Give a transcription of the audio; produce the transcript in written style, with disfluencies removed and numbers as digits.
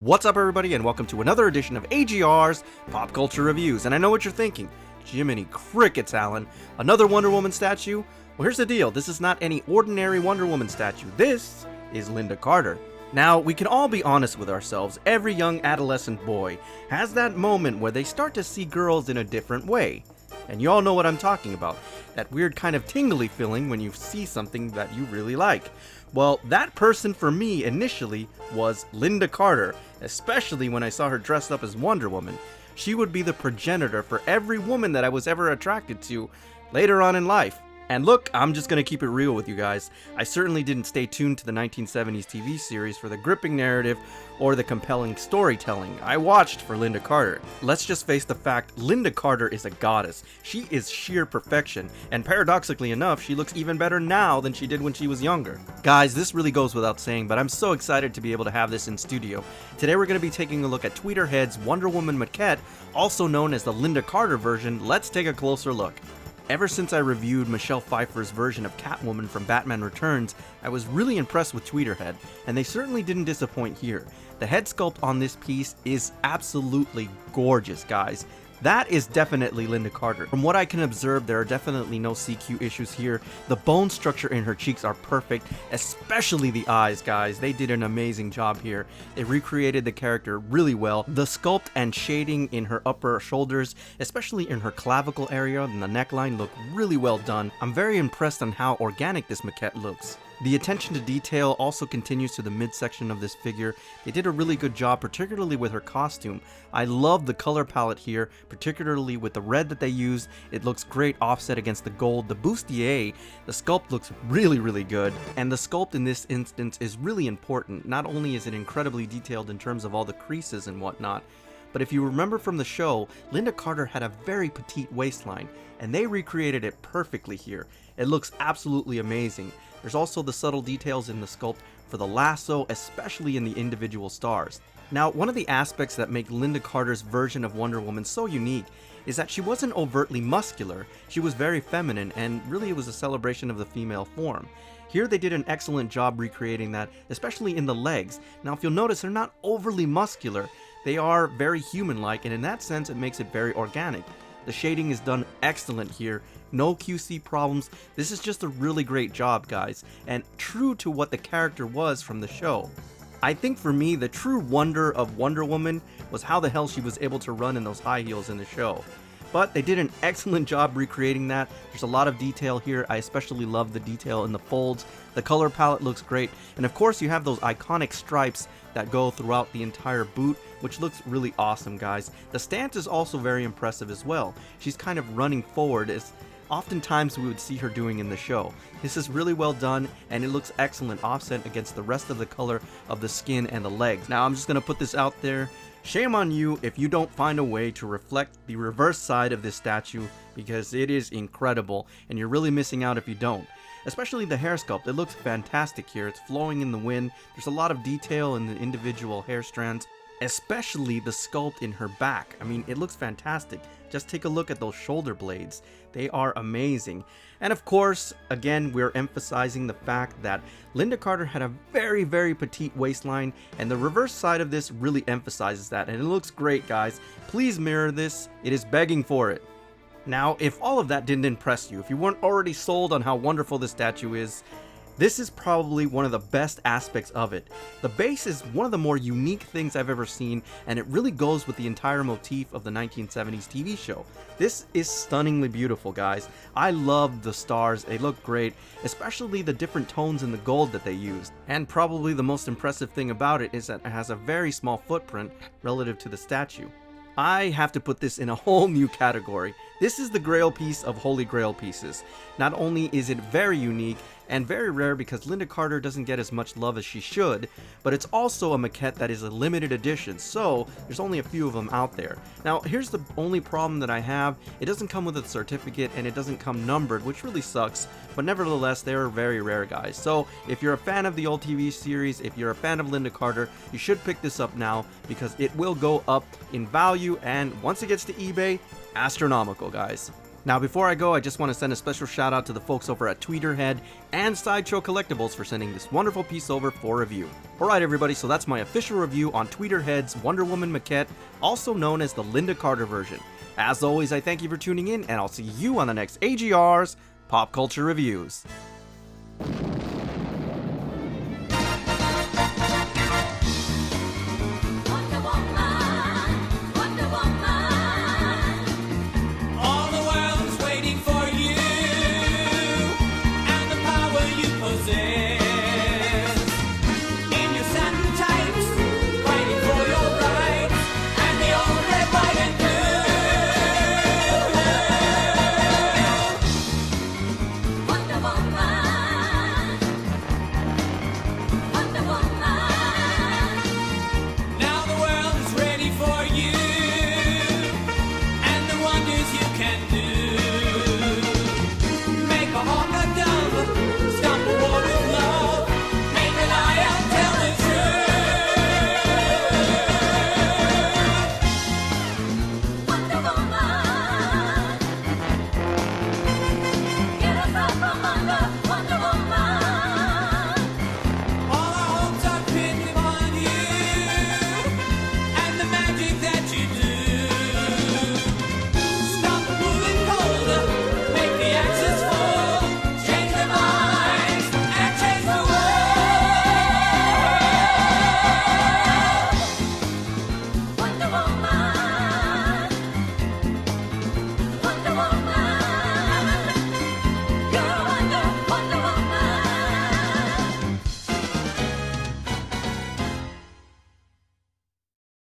What's up, everybody, and welcome to another edition of AGR'S Pop Culture Reviews. And I know what you're thinking. Jiminy Crickets, Alan. Another Wonder Woman statue? Well, here's the deal. This is not any ordinary Wonder Woman statue. This is Lynda Carter. Now, we can all be honest with ourselves. Every young adolescent boy has that moment where they start to see girls in a different way. And you all know what I'm talking about. That weird kind of tingly feeling when you see something that you really like. Well, that person for me initially was Lynda Carter, especially when I saw her dressed up as Wonder Woman. She would be the progenitor for every woman that I was ever attracted to later on in life. And look, I'm just gonna keep it real with you guys. I certainly didn't stay tuned to the 1970s TV series for the gripping narrative or the compelling storytelling. I watched for Lynda Carter. Let's just face the fact, Lynda Carter is a goddess. She is sheer perfection, and paradoxically enough, she looks even better now than she did when she was younger. Guys, this really goes without saying, but I'm so excited to be able to have this in studio. Today we're gonna be taking a look at TweeterHead's Wonder Woman Maquette, also known as the Lynda Carter version. Let's take a closer look. Ever since I reviewed Michelle Pfeiffer's version of Catwoman from Batman Returns, I was really impressed with TweeterHead, and they certainly didn't disappoint here. The head sculpt on this piece is absolutely gorgeous, guys. That is definitely Lynda Carter. From what I can observe, there are definitely no CQ issues here. The bone structure in her cheeks are perfect, especially the eyes, guys. They did an amazing job here. They recreated the character really well. The sculpt and shading in her upper shoulders, especially in her clavicle area and the neckline, look really well done. I'm very impressed on how organic this maquette looks. The attention to detail also continues to the midsection of this figure. They did a really good job, particularly with her costume. I love the color palette here, particularly with the red that they used. It looks great offset against the gold. The bustier, the sculpt looks really good. And the sculpt in this instance is really important. Not only is it incredibly detailed in terms of all the creases and whatnot, but if you remember from the show, Lynda Carter had a very petite waistline, and they recreated it perfectly here. It looks absolutely amazing. There's also the subtle details in the sculpt for the lasso, especially in the individual stars. Now, one of the aspects that make Lynda Carter's version of Wonder Woman so unique is that she wasn't overtly muscular. She was very feminine, and really it was a celebration of the female form. Here they did an excellent job recreating that, especially in the legs. Now, if you'll notice, they're not overly muscular. They are very human-like, and in that sense, it makes it very organic. The shading is done excellent here. No QC problems. This is just a really great job, guys, and true to what the character was from the show. I think for me, the true wonder of Wonder Woman was how the hell she was able to run in those high heels in the show. But they did an excellent job recreating that. There's a lot of detail here. I especially love the detail in the folds. The color palette looks great. And of course, you have those iconic stripes that go throughout the entire boot, which looks really awesome, guys. The stance is also very impressive as well. She's kind of running forward, as oftentimes we would see her doing in the show. This is really well done, and it looks excellent offset against the rest of the color of the skin and the legs. Now, I'm just going to put this out there. Shame on you if you don't find a way to reflect the reverse side of this statue, because it is incredible, and you're really missing out if you don't. Especially the hair sculpt. It looks fantastic here. It's flowing in the wind. There's a lot of detail in the individual hair strands, especially the sculpt in her back. I mean, it looks fantastic. Just take a look at those shoulder blades. They are amazing. And of course, again, we're emphasizing the fact that Lynda Carter had a very petite waistline, and the reverse side of this really emphasizes that, and it looks great, guys. Please mirror this. It is begging for it. Now, if all of that didn't impress you, if you weren't already sold on how wonderful this statue is, this is probably one of the best aspects of it. The base is one of the more unique things I've ever seen, and it really goes with the entire motif of the 1970s TV show. This is stunningly beautiful, guys. I love the stars. They look great, especially the different tones in the gold that they used. And probably the most impressive thing about it is that it has a very small footprint relative to the statue. I have to put this in a whole new category. This is the Grail piece of Holy Grail pieces. Not only is it very unique and very rare because Lynda Carter doesn't get as much love as she should, but it's also a maquette that is a limited edition, so there's only a few of them out there. Now, here's the only problem that I have. It doesn't come with a certificate, and it doesn't come numbered, which really sucks, but nevertheless, they're very rare, guys. So if you're a fan of the old TV series, if you're a fan of Lynda Carter, you should pick this up now, because it will go up in value, and once it gets to eBay, astronomical, guys. Now before I go, I just want to send a special shout out to the folks over at TweeterHead and Sideshow Collectibles for sending this wonderful piece over for review. Alright everybody, so that's my official review on TweeterHead's Wonder Woman maquette, also known as the Lynda Carter version. As always, I thank you for tuning in, and I'll see you on the next AGR's Pop Culture Reviews.